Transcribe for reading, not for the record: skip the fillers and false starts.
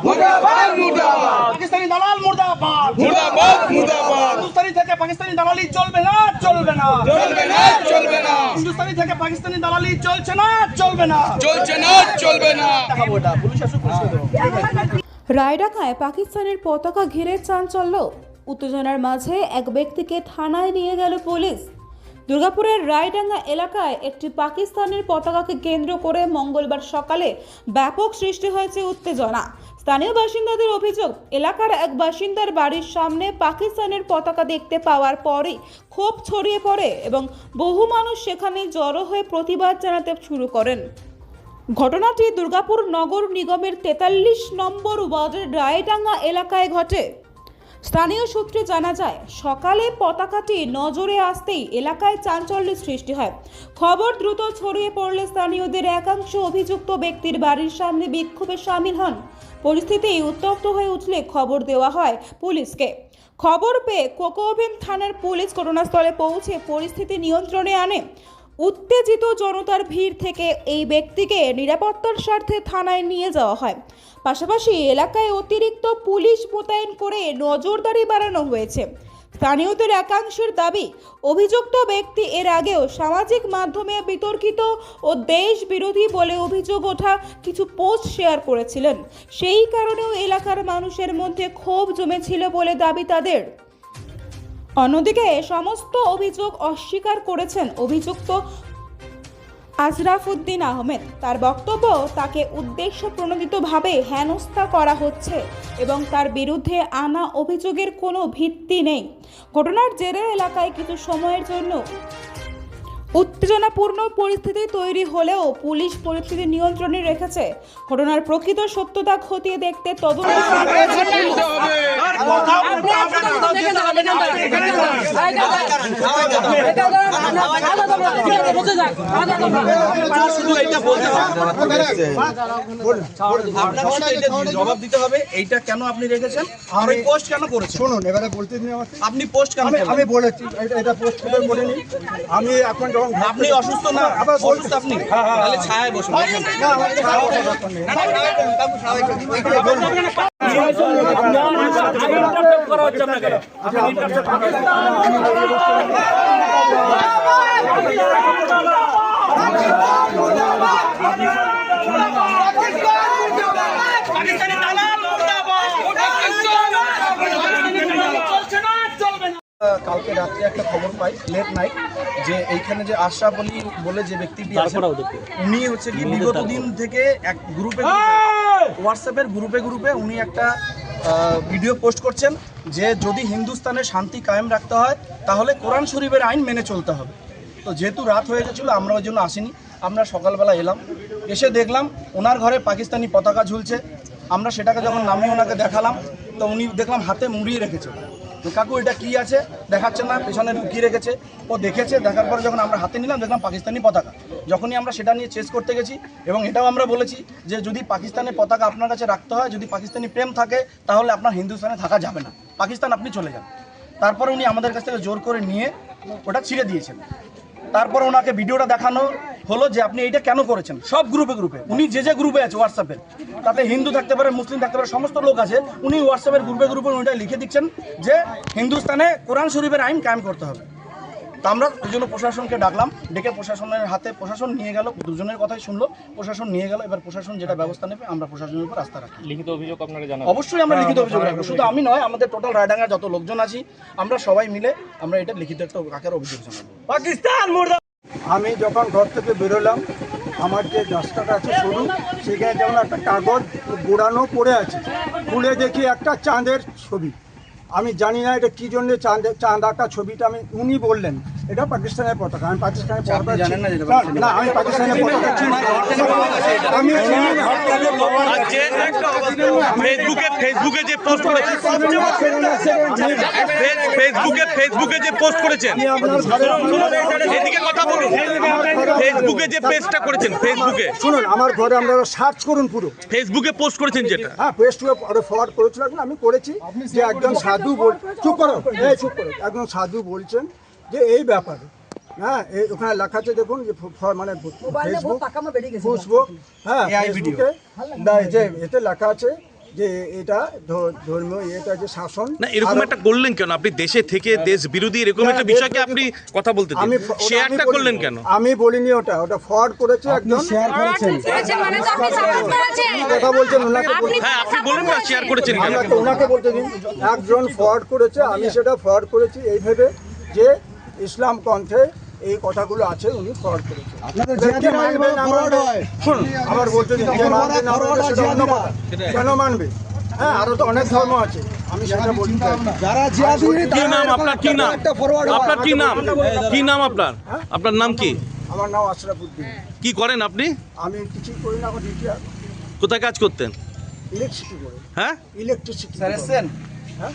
মুর্দাবাদ মুর্দাবাদ পাকিস্তানি দালাল মুর্দাবাদ মুর্দাবাদ মুর্দাবাদ হিন্দুস্তানি থেকে পাকিস্তানি দালালি চলবে না চলবে না চলবে না চলবে না হিন্দুস্তানি থেকে পাকিস্তানি দালালি চলছে না চলবে না চলছে না চলবে না দেখাবো এটা পুলিশ আসুক পুলিশ দেবো রায়ডাঙ্গায় পাকিস্তানের পতাকা ঘিরে চাঞ্চল্য, উত্তেজনার মাঝে এক ব্যক্তিকে থানায় নিয়ে গেল পুলিশ। দুর্গাপুরের রায়ডাঙ্গা এলাকায় একটি পাকিস্তানের পতাকাকে কেন্দ্র করে মঙ্গলবার সকালে ব্যাপক সৃষ্টি হয়েছে উত্তেজনা। স্থানীয় বাসিন্দাদের অভিযোগ, এলাকার এক বাসিন্দার বাড়ির সামনে পাকিস্তানের পতাকা দেখতে পাওয়ার পরই ক্ষোভ ছড়িয়ে পড়ে এবং বহু মানুষ সেখানে জড়ো হয়ে প্রতিবাদ জানাতে শুরু করেন। ঘটনাটি দুর্গাপুর নগর নিগমের 43 নম্বর ওয়ার্ডের রায়ডাঙ্গা এলাকায় ঘটে। স্থানীয় সূত্রে জানা যায়, সকালে পতাকাটি নজরে আসতেই এলাকায় চাঞ্চল্যের সৃষ্টি হয়। খবর দ্রুত ছড়িয়ে পড়লে স্থানীয়দের একাংশ অভিযুক্ত ব্যক্তির বাড়ির সামনে বিক্ষোভে সামিল হন। পরিস্থিতি উত্তপ্ত হয়ে উঠলে খবর দেওয়া হয় পুলিশকে। খবর পেয়ে কোকোভেন থানার পুলিশ ঘটনাস্থলে পৌঁছে পরিস্থিতি নিয়ন্ত্রণে আনে। উত্তেজিত জনতার ভিড় থেকে এই ব্যক্তিকে নিরাপত্তার স্বার্থে থানায় নিয়ে যাওয়া হয়। পাশাপাশি এলাকায় অতিরিক্ত পুলিশ মোতায়েন করে নজরদারি বাড়ানো হয়েছে। স্থানীয়দের একাংশের দাবি, অভিযুক্ত ব্যক্তি এর আগেও সামাজিক মাধ্যমে বিতর্কিত ও দেশ বিরোধী বলে অভিযোগ ওঠা কিছু পোস্ট শেয়ার করেছিলেন। সেই কারণেও এলাকার মানুষের মধ্যে ক্ষোভ জমেছিল বলে দাবি তাদের। অন্যদিকে সমস্ত অভিযোগ অস্বীকার করেছেন অভিযুক্ত আশরাফুদ্দিন আহমেদ। তার বক্তব্য, তাকে উদ্দেশ্য প্রণোদিতভাবে হেনস্থা করা হচ্ছে এবং তার বিরুদ্ধে আনা অভিযোগের কোনো ভিত্তি নেই। ঘটনার জেরে এলাকায় কিছু সময়ের জন্য উত্তেজনাপূর্ণ পরিস্থিতি তৈরি হলেও পুলিশ পরিস্থিতি নিয়ন্ত্রণে রেখেছে। ঘটনার প্রকৃত সত্যতা খতিয়ে দেখতে তদন্ত শুরু করেছে পুলিশ। জবাব দিতে হবে, এইটা কেন আপনি রেখেছেন, আপনি পোস্ট কেন করেছেন? শুনুন, এবারে বলতে দিন আমাকে। আপনি পোস্ট কেন করলেন? আমি বলেছি এটা পোস্ট করে বলিনি। আমি এখন যখন আপনি অসুস্থ না, আবার অসুস্থ আপনি তাহলে ছায়ায় বসুন। না, আমার ছাড়াও দরকার নেই। পাকিস্তানি দালাল মুর্দাবাদ চলছে না চলবে না। কালকে রাত্রে একটা খবর পাই লেট নাইট যে এইখানে যে আশরাফ আলী বলে যে ব্যক্তিটি আছে, উনি হচ্ছে কি বিগত দিন থেকে এক গ্রুপে হোয়াটসঅ্যাপের গ্রুপে উনি একটা ভিডিও পোস্ট করছেন যে যদি হিন্দুস্তানের শান্তি কায়েম রাখতে হয় তাহলে কোরআন শরীফের আইন মেনে চলতে হবে। তো যেহেতু রাত হয়ে গেছিলো, আমরা ওই জন্য আসিনি। আমরা সকালবেলা এলাম, এসে দেখলাম ওনার ঘরে পাকিস্তানি পতাকা ঝুলছে। আমরা সেটাকে যখন নামিয়ে ওনাকে দেখালাম তো উনি দেখলাম হাতে মুড়িয়ে রেখেছে। তো কাকু এটা কি আছে দেখাচ্ছে না, পেছনে লুকিয়ে রেখেছে। ও দেখেছে, দেখার পরে যখন আমরা হাতে নিলাম দেখলাম পাকিস্তানি পতাকা। যখনই আমরা সেটা নিয়ে চেস করতে গেছি এবং এটাও আমরা বলেছি যে যদি পাকিস্তানের পতাকা আপনার কাছে রাখতে হয়, যদি পাকিস্তানি প্রেম থাকে তাহলে আপনার হিন্দুস্তানে থাকা যাবে না, পাকিস্তান আপনি চলে যান। তারপরে উনি আমাদের কাছ থেকে জোর করে নিয়ে ওটা ছিঁড়ে দিয়েছেন। তারপর ওনাকে ভিডিওটা দেখানো হলো যে আপনি এইটা কেন করেছেন। সব গ্রুপে উনি যে গ্রুপে আছে হোয়াটসঅ্যাপের, তাতে হিন্দু থাকতে পারে, মুসলিম থাকতে পারে, সমস্ত লোক আছে। উনি হোয়াটসঅ্যাপের গ্রুপে উনিটা লিখে দিচ্ছেন যে হিন্দুস্তানে কোরআন শরীফের আইন কায়েম করতে হবে। তা আমরা ওই জন্য প্রশাসনকে ডাকলাম, ডেকে প্রশাসনের হাতে প্রশাসন নিয়ে গেল, দুজনের কথাই শুনলো, প্রশাসন নিয়ে গেল। এবার প্রশাসন যেটা ব্যবস্থা নেবে আমরা প্রশাসনের উপর আস্থা রাখি। লিখিত অভিযোগ আপনারা জানাবেন? অবশ্যই আমরা লিখিত অভিযোগ রাখবো। শুধু আমি নয়, আমাদের টোটাল রায়ডাঙ্গার যত লোকজন আছি আমরা সবাই মিলে আমরা এটা লিখিত একটা কাকের অভিযোগ জানাবো। পাকিস্তান মুর্দাবাদ। আমি যখন ঘর থেকে বেরোলাম, আমার যে রাস্তাটা আছে সরু, সেখানে যেমন একটা কাগজ গোড়ানো পড়ে আছে, খুলে দেখি একটা চাঁদের ছবি। আমি জানি না এটা কি জন্য চাঁদ আঁকা ছবিটা। উনি বললেন এটা পাকিস্তানের পতাকা। আমি পাকিস্তানের পতাকা জানেন না? না, আমি পাকিস্তানের পতাকা চিনি। আমি ফেসবুকে যে পোস্ট করেছেন, ফেসবুকে যে পোস্ট করেছেন, এদিকে কথা বলুন। ফেসবুকে যে পেজটা করেছেন, ফেসবুকে শুনুন, আমার ঘরে আপনারা সার্চ করুন পুরো। ফেসবুকে পোস্ট করেছেন যেটা, হ্যাঁ, পেজটা ফরওয়ার্ড করেছিল, আমি করেছি যে একজন সাধু চুপ করো, একজন সাধু বলছেন যে এই ব্যাপারে, হ্যাঁ, ওখানে লেখা আছে দেখুন, মানে ফেসবুক, হ্যাঁ, ফেসবুকে যে এতে লেখা আছে যে এটা ধর্মীয় এটা যে শাসন। না এরকম একটা করলেন কেন আপনি? দেশে থেকে দেশ বিরোধী এরকম একটা বিষয়কে আপনি কথা বলতে দিন, শেয়ারটা করলেন কেন? আমি বলিনি, ওটা ফ্রড করেছে একজন। কথা বলছেন ওনাকে হ্যাঁ আপনি বলেন না শেয়ার করেছেন কেন? ওনাকে বলতে দিন। একজন ফ্রড করেছে, আমি সেটা ফ্রড করেছি এই ভেবে যে ইসলাম পন্থে এই কথাগুলো আছে, উনি ফ্রড করেছে। শুনুন আবার বলতে দিন, যে মানবে না মানবে সেটা অন্য কথা। কেন মানবে? হ্যাঁ আরো তো অনেক ধর্ম আছে, আমি সেটা বলতে চাই। কি নাম আপনার? কি নাম আপনার? কি নাম? কি নাম আপনার? আপনার নাম কি? আমার নাম আশরাফুদ্দিন। কি করেন আপনি? আমি কিছুই করি না, আমার রিটায়ার। কোথায় কাজ করতেন? ইলেকট্রিসিটি করি। হ্যাঁ ইলেকট্রিসিটি স্যার এসছেন?